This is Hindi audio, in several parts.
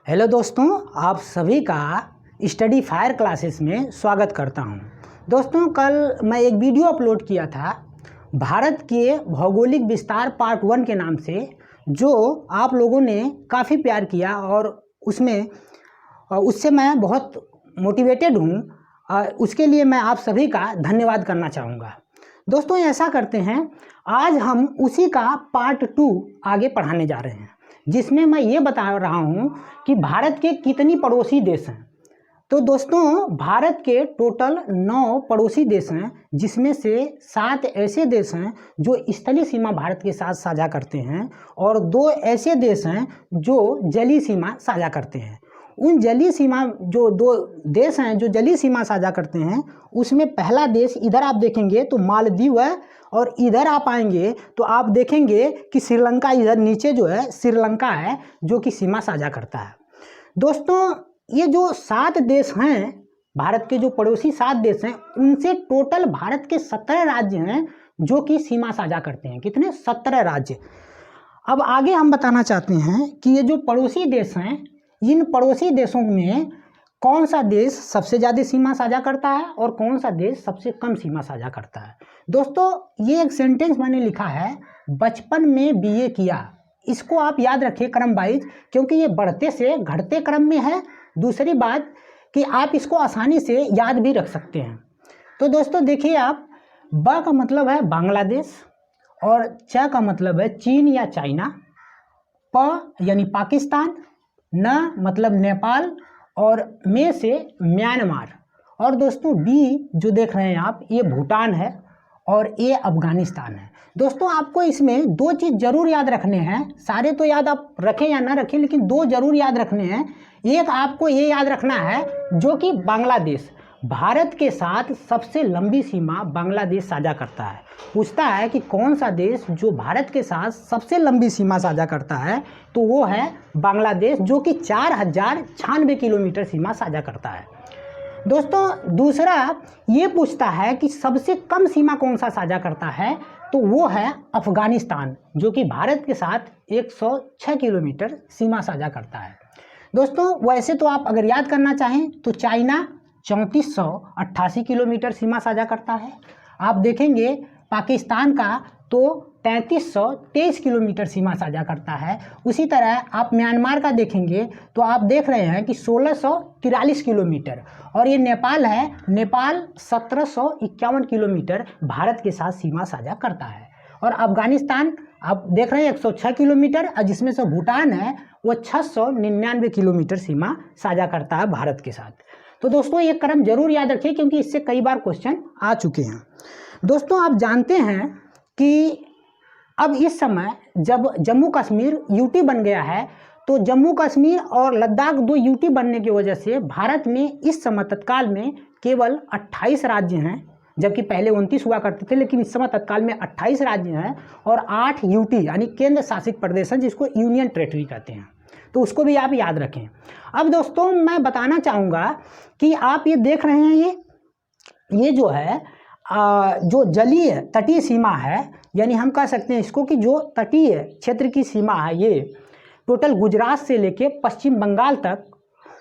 हेलो दोस्तों, आप सभी का स्टडी फायर क्लासेस में स्वागत करता हूं। दोस्तों, कल मैं एक वीडियो अपलोड किया था भारत के भौगोलिक विस्तार पार्ट 1 के नाम से, जो आप लोगों ने काफ़ी प्यार किया और उससे मैं बहुत मोटिवेटेड हूं। उसके लिए मैं आप सभी का धन्यवाद करना चाहूँगा। दोस्तों, ऐसा करते हैं, आज हम उसी का पार्ट 2 आगे पढ़ाने जा रहे हैं, जिसमें मैं ये बता रहा हूँ कि भारत के कितनी पड़ोसी देश हैं। तो दोस्तों, भारत के टोटल 9 पड़ोसी देश हैं, जिसमें से 7 ऐसे देश हैं जो स्थलीय सीमा भारत के साथ साझा करते हैं और 2 ऐसे देश हैं जो जलीय सीमा साझा करते हैं। उन जलीय सीमा जो 2 देश हैं जो जलीय सीमा साझा करते हैं, उसमें पहला देश इधर आप देखेंगे तो मालदीव है, और इधर आप आएंगे तो आप देखेंगे कि श्रीलंका, इधर नीचे जो है श्रीलंका है जो कि सीमा साझा करता है। दोस्तों, ये जो 7 देश हैं, भारत के जो पड़ोसी 7 देश हैं, उनसे टोटल भारत के 17 राज्य हैं जो कि सीमा साझा करते हैं। कितने? 17 राज्य। अब आगे हम बताना चाहते हैं कि ये जो पड़ोसी देश हैं, इन पड़ोसी देशों में कौन सा देश सबसे ज़्यादा सीमा साझा करता है और कौन सा देश सबसे कम सीमा साझा करता है। दोस्तों, ये एक सेंटेंस मैंने लिखा है, बचपन में बीए किया। इसको आप याद रखिए क्रम वाइज, क्योंकि ये बढ़ते से घटते क्रम में है। दूसरी बात कि आप इसको आसानी से याद भी रख सकते हैं। तो दोस्तों देखिए, आप ब का मतलब है बांग्लादेश, और च का मतलब है चीन या चाइना, प यानी पाकिस्तान, न मतलब नेपाल, और में से म्यांमार, और दोस्तों बी जो देख रहे हैं आप, ये भूटान है और ये अफगानिस्तान है। दोस्तों, आपको इसमें 2 चीज़ जरूर याद रखने हैं। सारे तो याद आप रखें या ना रखें, लेकिन 2 जरूर याद रखने हैं। एक आपको ये याद रखना है जो कि बांग्लादेश, भारत के साथ सबसे लंबी सीमा बांग्लादेश साझा करता है। पूछता है कि कौन सा देश जो भारत के साथ सबसे लंबी सीमा साझा करता है, तो वो है बांग्लादेश, जो कि 4096 किलोमीटर सीमा साझा करता है। दोस्तों, दूसरा ये पूछता है कि सबसे कम सीमा कौन सा साझा करता है, तो वो है अफगानिस्तान, जो कि भारत के साथ 106 किलोमीटर सीमा साझा करता है। दोस्तों, वैसे तो आप अगर याद करना चाहें तो चाइना 3488 किलोमीटर सीमा साझा करता है। आप देखेंगे पाकिस्तान का तो 3323 किलोमीटर सीमा साझा करता है। उसी तरह आप म्यांमार का देखेंगे तो आप देख रहे हैं कि 1643 किलोमीटर, और ये नेपाल है, नेपाल 1751 किलोमीटर भारत के साथ सीमा साझा करता है। और अफगानिस्तान आप देख रहे हैं 106 किलोमीटर, और जिसमें से भूटान है वो 699 किलोमीटर सीमा साझा करता है भारत के साथ। तो दोस्तों, ये क्रम जरूर याद रखिए, क्योंकि इससे कई बार क्वेश्चन आ चुके हैं। दोस्तों, आप जानते हैं कि अब इस समय जब जम्मू कश्मीर यूटी बन गया है, तो जम्मू कश्मीर और लद्दाख 2 यूटी बनने की वजह से भारत में इस समय तत्काल में केवल 28 राज्य हैं, जबकि पहले 29 हुआ करते थे, लेकिन इस समय तत्काल में 28 राज्य हैं और 8 यूटी यानी केंद्र शासित प्रदेश हैं, जिसको यूनियन टेरेटरी कहते हैं। तो उसको भी आप याद रखें। अब दोस्तों, मैं बताना चाहूँगा कि आप ये देख रहे हैं, ये जो है जो जलीय तटीय सीमा है, यानी हम कह सकते हैं इसको कि जो तटीय क्षेत्र की सीमा है, ये टोटल गुजरात से लेके पश्चिम बंगाल तक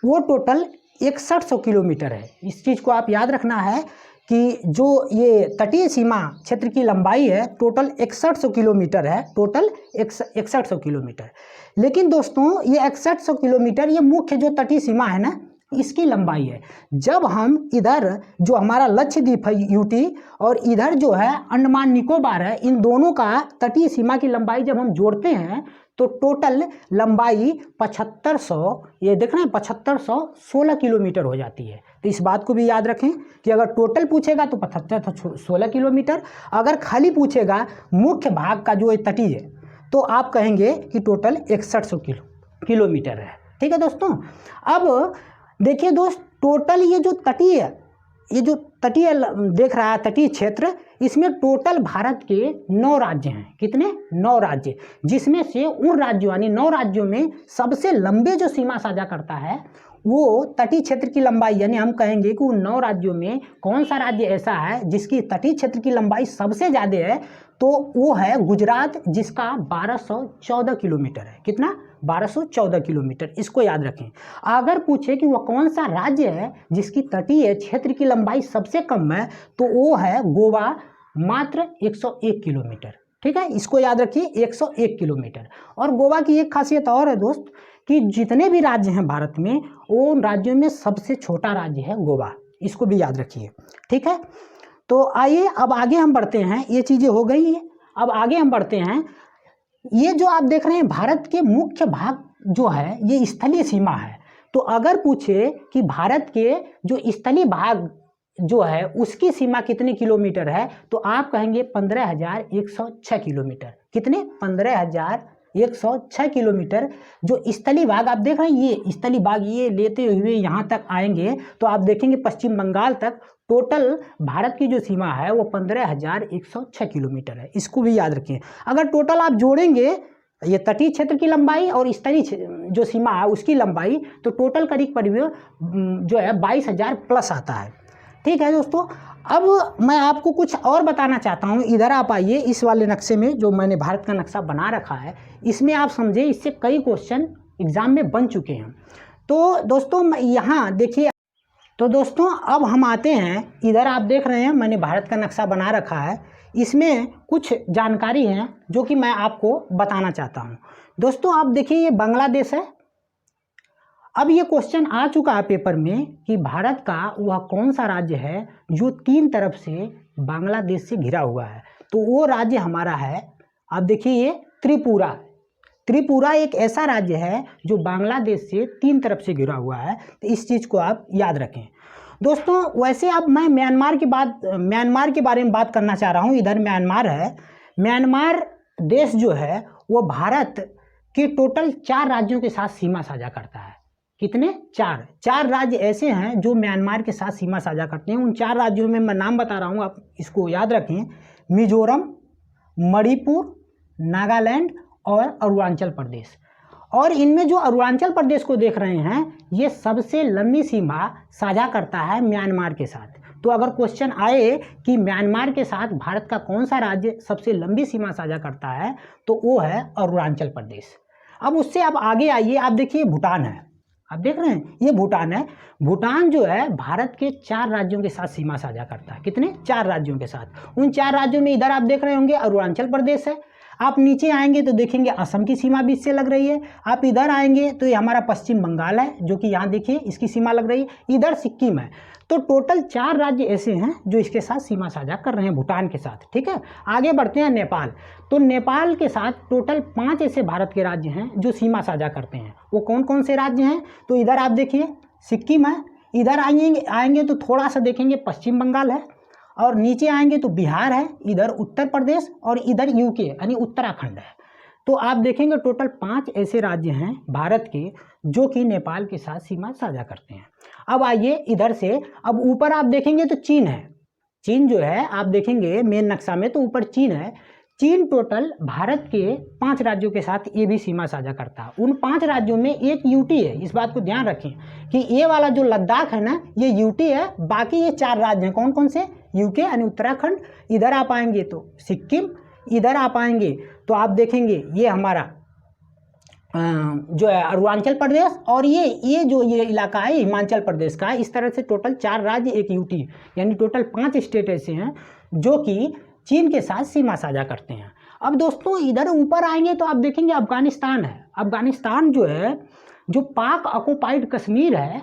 वो टोटल 6100 किलोमीटर है। इस चीज़ को आप याद रखना है कि जो ये तटीय सीमा क्षेत्र की लंबाई है टोटल 6100 किलोमीटर है, टोटल 6100 किलोमीटर। लेकिन दोस्तों, ये 6100 किलोमीटर ये मुख्य जो तटीय सीमा है ना, इसकी लंबाई है। जब हम इधर जो हमारा लक्षद्वीप है यूटी, और इधर जो है अंडमान निकोबार है, इन दोनों का तटीय सीमा की लंबाई जब हम जोड़ते हैं तो टोटल लंबाई 7500, ये देख रहे हैं 7516 किलोमीटर हो जाती है। तो इस बात को भी याद रखें कि अगर टोटल पूछेगा तो 7516 किलोमीटर, अगर खाली पूछेगा मुख्य भाग का जो तटीय है, तो आप कहेंगे कि टोटल 6100 किलोमीटर है। ठीक है दोस्तों। अब देखिए दोस्त, टोटल ये जो तटीय देख रहा है तटीय क्षेत्र, इसमें टोटल भारत के 9 राज्य हैं। कितने? 9 राज्य, जिसमें से उन राज्यों यानी 9 राज्यों में सबसे लंबे जो सीमा साझा करता है वो तटीय क्षेत्र की लंबाई, यानी हम कहेंगे कि उन 9 राज्यों में कौन सा राज्य ऐसा है जिसकी तटीय क्षेत्र की लंबाई सबसे ज़्यादा है, तो वो है गुजरात, जिसका 1214 किलोमीटर है। कितना? 1214 किलोमीटर। इसको याद रखें। अगर पूछे कि वह कौन सा राज्य है जिसकी तटीय क्षेत्र की लंबाई सबसे कम है, तो वो है गोवा, मात्र 101 किलोमीटर। ठीक है, इसको याद रखिए, 101 किलोमीटर। और गोवा की एक खासियत और है दोस्त, कि जितने भी राज्य हैं भारत में, वो उन राज्यों में सबसे छोटा राज्य है गोवा। इसको भी याद रखिए। ठीक है, तो आइए अब आगे हम बढ़ते हैं। ये चीज़ें हो गई हैं, अब आगे हम बढ़ते हैं। ये जो आप देख रहे हैं भारत के मुख्य भाग जो है, ये स्थलीय सीमा है। तो अगर पूछे कि भारत के जो स्थलीय भाग जो है उसकी सीमा कितने किलोमीटर है, तो आप कहेंगे 15,106 किलोमीटर। कितने? 15,106 किलोमीटर। जो स्थलीय भाग आप देख रहे हैं, ये स्थलीय भाग ये लेते हुए यहाँ तक आएंगे तो आप देखेंगे पश्चिम बंगाल तक टोटल भारत की जो सीमा है वो 15,106 किलोमीटर है। इसको भी याद रखें। अगर टोटल आप जोड़ेंगे ये तटीय क्षेत्र की लंबाई और स्थलीय जो सीमा है उसकी लंबाई, तो टोटल करीब जो है 22,000 प्लस आता है। ठीक है दोस्तों, अब मैं आपको कुछ और बताना चाहता हूँ। इधर आप आइए, इस वाले नक्शे में जो मैंने भारत का नक्शा बना रखा है, इसमें आप समझे, इससे कई क्वेश्चन एग्जाम में बन चुके हैं। तो दोस्तों यहाँ देखिए, तो दोस्तों अब हम आते हैं, इधर आप देख रहे हैं मैंने भारत का नक्शा बना रखा है। इसमें कुछ जानकारी है जो कि मैं आपको बताना चाहता हूँ। दोस्तों आप देखिए, ये बांग्लादेश है। अब ये क्वेश्चन आ चुका है पेपर में कि भारत का वह कौन सा राज्य है जो 3 तरफ से बांग्लादेश से घिरा हुआ है, तो वो राज्य हमारा है, आप देखिए, ये त्रिपुरा। त्रिपुरा एक ऐसा राज्य है जो बांग्लादेश से 3 तरफ से घिरा हुआ है। तो इस चीज़ को आप याद रखें। दोस्तों वैसे अब मैं म्यांमार के बारे में बात करना चाह रहा हूँ। इधर म्यांमार है। म्यांमार देश जो है वो भारत के टोटल 4 राज्यों के साथ सीमा साझा करता है। कितने? 4 राज्य ऐसे हैं जो म्यांमार के साथ सीमा साझा करते हैं। उन 4 राज्यों में मैं नाम बता रहा हूँ, आप इसको याद रखें। मिजोरम, मणिपुर, नागालैंड और अरुणाचल प्रदेश। और इनमें जो अरुणाचल प्रदेश को देख रहे हैं, ये सबसे लंबी सीमा साझा करता है म्यांमार के साथ। तो अगर क्वेश्चन आए कि म्यांमार के साथ भारत का कौन सा राज्य सबसे लंबी सीमा साझा करता है, तो वो है अरुणाचल प्रदेश। अब उससे आप आगे आइए, आप देखिए भूटान है। आप देख रहे हैं, ये भूटान है। भूटान जो है भारत के 4 राज्यों के साथ सीमा साझा करता है। कितने? 4 राज्यों के साथ। उन 4 राज्यों में इधर आप देख रहे होंगे अरुणाचल प्रदेश है। आप नीचे आएंगे तो देखेंगे असम की सीमा भी इससे लग रही है। आप इधर आएंगे तो ये हमारा पश्चिम बंगाल है, जो कि यहाँ देखिए इसकी सीमा लग रही है। इधर सिक्किम है। तो टोटल 4 राज्य ऐसे हैं जो इसके साथ सीमा साझा कर रहे हैं भूटान के साथ। ठीक है, आगे बढ़ते हैं नेपाल। तो नेपाल के साथ टोटल 5 ऐसे भारत के राज्य हैं जो सीमा साझा करते हैं। वो कौन कौन से राज्य हैं? तो इधर आप देखिए सिक्किम है। इधर आएंगे तो थोड़ा सा देखेंगे पश्चिम बंगाल है, और नीचे आएंगे तो बिहार है, इधर उत्तर प्रदेश, और इधर यूके यानी उत्तराखंड है। तो आप देखेंगे टोटल 5 ऐसे राज्य हैं भारत के जो कि नेपाल के साथ सीमा साझा करते हैं। अब आइए इधर से, अब ऊपर आप देखेंगे तो चीन है। चीन जो है आप देखेंगे मेन नक्शा में, तो ऊपर चीन है। चीन टोटल भारत के 5 राज्यों के साथ ये भी सीमा साझा करता है। उन 5 राज्यों में एक यूटी है। इस बात को ध्यान रखें कि ये वाला जो लद्दाख है ना, ये यूटी है। बाकी ये 4 राज्य हैं। कौन कौन से? यूके यानी उत्तराखंड, इधर आप आएंगे तो सिक्किम, इधर आप आएंगे तो आप देखेंगे ये हमारा जो है अरुणाचल प्रदेश, और ये जो ये इलाका है हिमाचल प्रदेश का। इस तरह से टोटल 4 राज्य, एक यूटी, यानी टोटल 5 स्टेट ऐसे हैं जो कि चीन के साथ सीमा साझा करते हैं। अब दोस्तों इधर ऊपर आएंगे तो आप देखेंगे अफगानिस्तान है। अफगानिस्तान जो है, जो पाक ऑक्युपाइड कश्मीर है,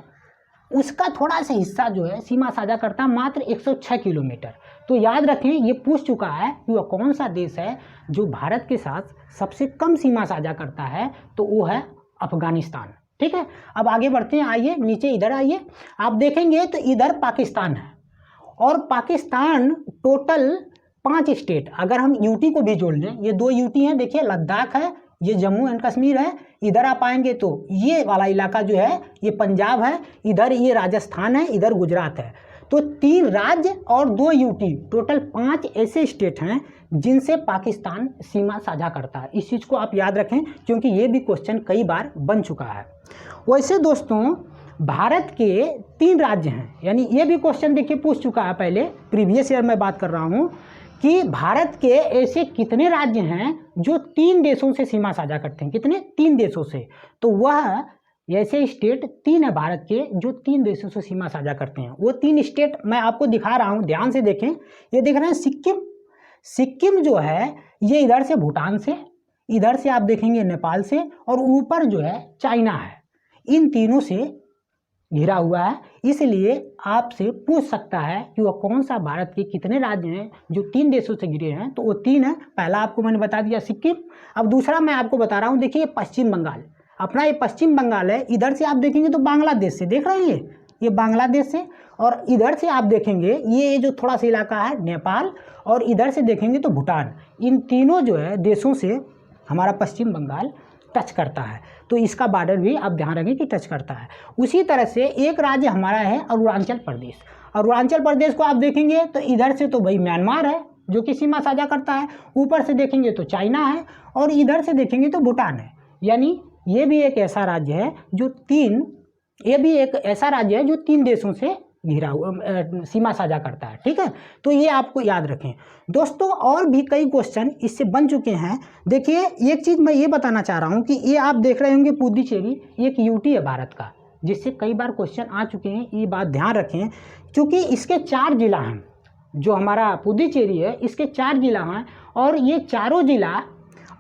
उसका थोड़ा सा हिस्सा जो है सीमा साझा करता है, मात्र 106 किलोमीटर। तो याद रखें, ये पूछ चुका है कि वह कौन सा देश है जो भारत के साथ सबसे कम सीमा साझा करता है, तो वो है अफगानिस्तान। ठीक है, अब आगे बढ़ते हैं। आइए नीचे, इधर आइए, आप देखेंगे तो इधर पाकिस्तान है। और पाकिस्तान टोटल 5 स्टेट, अगर हम यूटी को भी जोड़ लें, ये 2 यूटी हैं, देखिए लद्दाख है, ये जम्मू एंड कश्मीर है। इधर आप आएंगे तो ये वाला इलाका जो है ये पंजाब है, इधर ये राजस्थान है, इधर गुजरात है। तो 3 राज्य और 2 यूटी, टोटल 5 ऐसे स्टेट हैं जिनसे पाकिस्तान सीमा साझा करता है। इस चीज़ को आप याद रखें क्योंकि ये भी क्वेश्चन कई बार बन चुका है। वैसे दोस्तों भारत के 3 राज्य हैं, यानी ये भी क्वेश्चन देखिए पूछ चुका है पहले, प्रीवियस ईयर में बात कर रहा हूँ कि भारत के ऐसे कितने राज्य हैं जो 3 देशों से सीमा साझा करते हैं। कितने? 3 देशों से। तो वह ऐसे स्टेट 3 है भारत के जो 3 देशों से सीमा साझा करते हैं। वो 3 स्टेट मैं आपको दिखा रहा हूँ, ध्यान से देखें। ये देख रहे हैं सिक्किम। सिक्किम जो है ये इधर से भूटान से, इधर से आप देखेंगे नेपाल से, और ऊपर जो है चाइना है। इन तीनों से घिरा हुआ है। इसलिए आपसे पूछ सकता है कि वह कौन सा भारत के कितने राज्य हैं जो 3 देशों से घिरे हैं। तो वो 3 है। पहला आपको मैंने बता दिया सिक्किम। अब दूसरा मैं आपको बता रहा हूँ, देखिए पश्चिम बंगाल। अपना ये पश्चिम बंगाल है। इधर से आप देखेंगे तो बांग्लादेश से, देख रहे हैं ये बांग्लादेश से, और इधर से आप देखेंगे ये जो थोड़ा सा इलाका है नेपाल, और इधर से देखेंगे तो भूटान। इन तीनों जो है देशों से हमारा पश्चिम बंगाल टच करता है। तो इसका बॉर्डर भी आप ध्यान रखें कि टच करता है। उसी तरह से एक राज्य हमारा है अरुणाचल प्रदेश। अरुणाचल प्रदेश को आप देखेंगे तो इधर से तो भाई म्यांमार है जो कि सीमा साझा करता है, ऊपर से देखेंगे तो चाइना है, और इधर से देखेंगे तो भूटान है। यानी ये भी एक ऐसा राज्य है जो 3 देशों से घिरा हुआ सीमा साझा करता है। ठीक है, तो ये आपको याद रखें दोस्तों। और भी कई क्वेश्चन इससे बन चुके हैं। देखिए एक चीज़ मैं ये बताना चाह रहा हूँ कि ये आप देख रहे होंगे पुडुचेरी, एक यूटी है भारत का, जिससे कई बार क्वेश्चन आ चुके हैं। ये बात ध्यान रखें, क्योंकि इसके 4 जिला हैं। जो हमारा पुडुचेरी है इसके 4 जिला हैं, और ये चारों जिला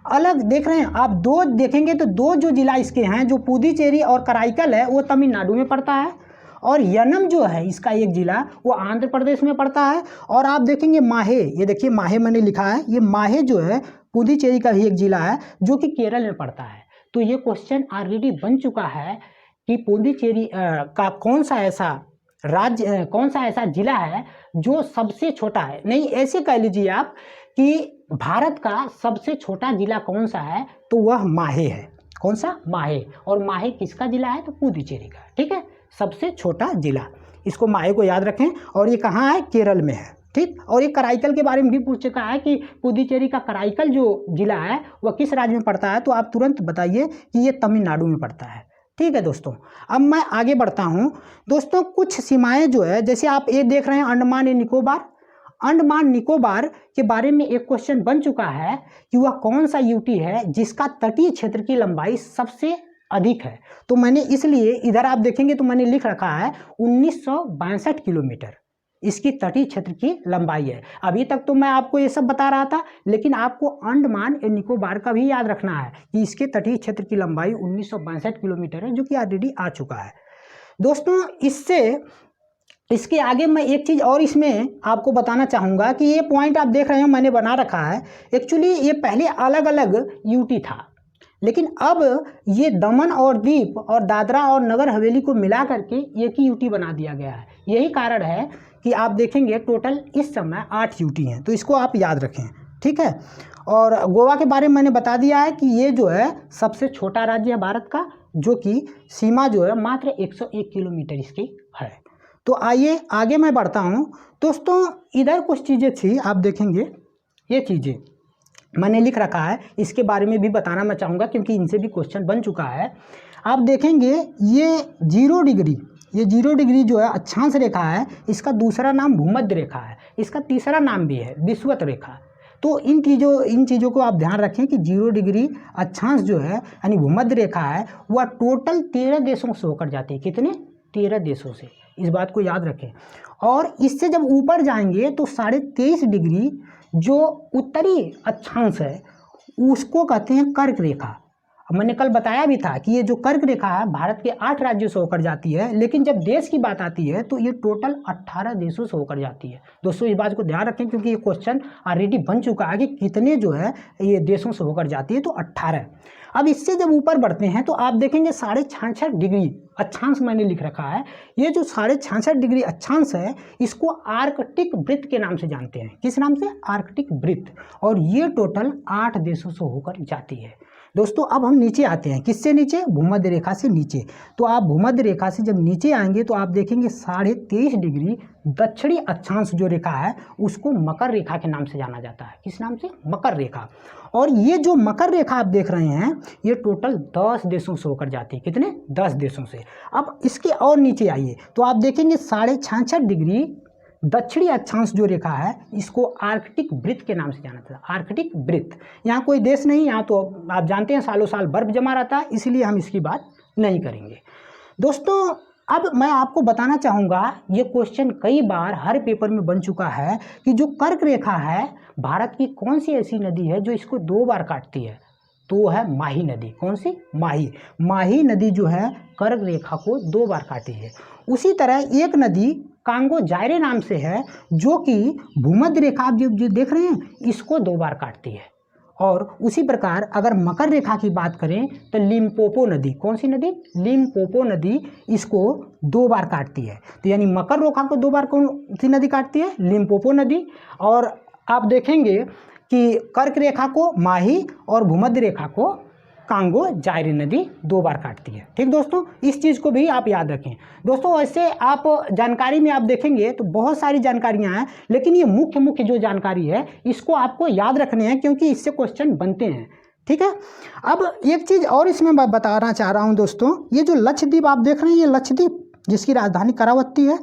अलग देख रहे हैं आप। 2 देखेंगे तो 2 जो जिला इसके हैं, जो पुडुचेरी और कराईकल है, वो तमिलनाडु में पड़ता है, और यनम जो है इसका एक जिला वो आंध्र प्रदेश में पड़ता है। और आप देखेंगे माहे, ये देखिए माहे मैंने लिखा है, ये माहे जो है पुडुचेरी का ही एक जिला है जो कि केरल में पड़ता है। तो ये क्वेश्चन ऑलरेडी बन चुका है कि पुडुचेरी का कौन सा ऐसा जिला है जो सबसे छोटा है। नहीं, ऐसे कह लीजिए आप कि भारत का सबसे छोटा जिला कौन सा है, तो वह माहे है। कौन सा? माहे। और माहे किसका जिला है? तो पुडुचेरी का। ठीक है, सबसे छोटा जिला, इसको माहे को याद रखें। और ये कहाँ है? केरल में है। ठीक, और ये कराईकल के बारे में भी पूछ चुका है कि पुडुचेरी का कराईकल जो जिला है वह किस राज्य में पड़ता है, तो आप तुरंत बताइए कि ये तमिलनाडु में पड़ता है। ठीक है दोस्तों, अब मैं आगे बढ़ता हूँ। दोस्तों कुछ सीमाएं जो है, जैसे आप ये देख रहे हैं अंडमान एंड निकोबार। अंडमान निकोबार के बारे में एक क्वेश्चन बन चुका है कि वह कौन सा यूटी है जिसका तटीय क्षेत्र की लंबाई सबसे अधिक है। तो मैंने इसलिए इधर आप देखेंगे तो मैंने लिख रखा है 1962 किलोमीटर इसकी तटीय क्षेत्र की लंबाई है। अभी तक तो मैं आपको ये सब बता रहा था, लेकिन आपको अंडमान एंड निकोबार का भी याद रखना है कि इसके तटीय क्षेत्र की लंबाई 1962 किलोमीटर है, जो कि ऑलरेडी आ चुका है। दोस्तों इसके आगे मैं एक चीज़ और इसमें आपको बताना चाहूँगा कि ये पॉइंट आप देख रहे हो मैंने बना रखा है। एक्चुअली ये पहले अलग अलग यूटी था, लेकिन अब ये दमन और दीप और दादरा और नगर हवेली को मिला करके एक ही यूटी बना दिया गया है। यही कारण है कि आप देखेंगे टोटल इस समय 8 यूटी हैं, तो इसको आप याद रखें। ठीक है, और गोवा के बारे में मैंने बता दिया है कि ये जो है सबसे छोटा राज्य है भारत का, जो कि सीमा जो है मात्र 101 किलोमीटर इसकी है। तो आइए आगे मैं बढ़ता हूँ। दोस्तों इधर कुछ चीज़ें थी, आप देखेंगे ये चीज़ें मैंने लिख रखा है, इसके बारे में भी बताना मैं चाहूँगा क्योंकि इनसे भी क्वेश्चन बन चुका है। आप देखेंगे ये 0 डिग्री जो है अक्षांश रेखा है, इसका दूसरा नाम भूमध्य रेखा है, इसका तीसरा नाम भी है विषुवत रेखा। तो इन चीज़ों को आप ध्यान रखें कि 0 डिग्री अक्षांश जो है यानी भूमध्य रेखा है, वह टोटल 13 देशों से होकर जाती है। कितने? 13 देशों से, इस बात को याद रखें। और इससे जब ऊपर जाएंगे तो 23.5 डिग्री जो उत्तरी अक्षांश है उसको कहते हैं कर्क रेखा। अब मैंने कल बताया भी था कि ये जो कर्क रेखा है भारत के 8 राज्यों से होकर जाती है, लेकिन जब देश की बात आती है तो ये टोटल 18 देशों से होकर जाती है। दोस्तों इस बात को ध्यान रखें क्योंकि ये क्वेश्चन ऑलरेडी बन चुका है कि कितने जो है ये देशों से होकर जाती है, तो 18। अब इससे जब ऊपर बढ़ते हैं तो आप देखेंगे 66.5 डिग्री अक्षांश मैंने लिख रखा है। ये जो 66.5 डिग्री अक्षांश है इसको आर्कटिक वृत्त के नाम से जानते हैं। किस नाम से? आर्कटिक वृत्त। और ये टोटल 8 देशों से होकर जाती है। दोस्तों अब हम नीचे आते हैं, किससे नीचे? भूमध्य रेखा से नीचे। तो आप भूमध्य रेखा से जब नीचे आएंगे तो आप देखेंगे 23.5 डिग्री दक्षिणी अक्षांश जो रेखा है उसको मकर रेखा के नाम से जाना जाता है। किस नाम से? मकर रेखा। और ये जो मकर रेखा आप देख रहे हैं ये टोटल 10 देशों से होकर जाती है। कितने? 10 देशों से। अब इसके और नीचे आइए तो आप देखेंगे 66.5 डिग्री दक्षिणी अक्षांश जो रेखा है इसको आर्कटिक वृत्त के नाम से जाना जाता है। आर्कटिक वृत्त, यहाँ कोई देश नहीं, यहाँ तो आप जानते हैं सालों साल बर्फ जमा रहता है, इसलिए हम इसकी बात नहीं करेंगे। दोस्तों अब मैं आपको बताना चाहूँगा, ये क्वेश्चन कई बार हर पेपर में बन चुका है कि जो कर्क रेखा है भारत की कौन सी ऐसी नदी है जो इसको 2 बार काटती है? तो वो है माही नदी। कौन सी? माही। माही नदी जो है कर्क रेखा को 2 बार काटी है। उसी तरह एक नदी कांगो जायरे नाम से है जो कि भूमध्य रेखा आप जो देख रहे हैं इसको 2 बार काटती है। और उसी प्रकार अगर मकर रेखा की बात करें तो लिम्पोपो नदी, कौन सी नदी? लिम्पोपो नदी इसको 2 बार काटती है। तो यानी मकर रेखा को 2 बार कौन सी नदी काटती है? लिम्पोपो नदी। और आप देखेंगे कि कर्क रेखा को माही और भूमध्य रेखा को कांगो जायरे नदी 2 बार काटती है। ठीक दोस्तों, इस चीज़ को भी आप याद रखें। दोस्तों ऐसे आप जानकारी में आप देखेंगे तो बहुत सारी जानकारियां हैं, लेकिन ये मुख्य जो जानकारी है इसको आपको याद रखने हैं क्योंकि इससे क्वेश्चन बनते हैं। ठीक है। अब एक चीज़ और इसमें मैं बताना चाह रहा हूँ दोस्तों, ये जो लक्षद्वीप आप देख रहे हैं, ये लक्षद्वीप जिसकी राजधानी करावती है,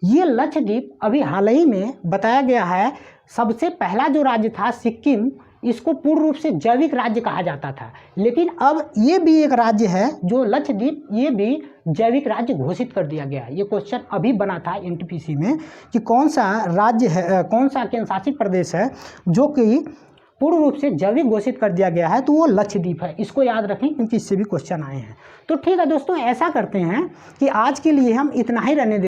ये लक्षद्वीप अभी हाल ही में बताया गया है सबसे पहला जो राज्य था सिक्किम, इसको पूर्ण रूप से जैविक राज्य कहा जाता था, लेकिन अब ये भी एक राज्य है जो लक्षद्वीप, ये भी जैविक राज्य घोषित कर दिया गया है। ये क्वेश्चन अभी बना था एनटीपीसी में कि कौन सा राज्य है, कौन सा केंद्र शासित प्रदेश है जो कि पूर्ण रूप से जैविक घोषित कर दिया गया है, तो वो लक्षद्वीप है। इसको याद रखें क्योंकि इससे भी क्वेश्चन आए हैं। तो ठीक है दोस्तों, ऐसा करते हैं कि आज के लिए हम इतना ही रहने दें।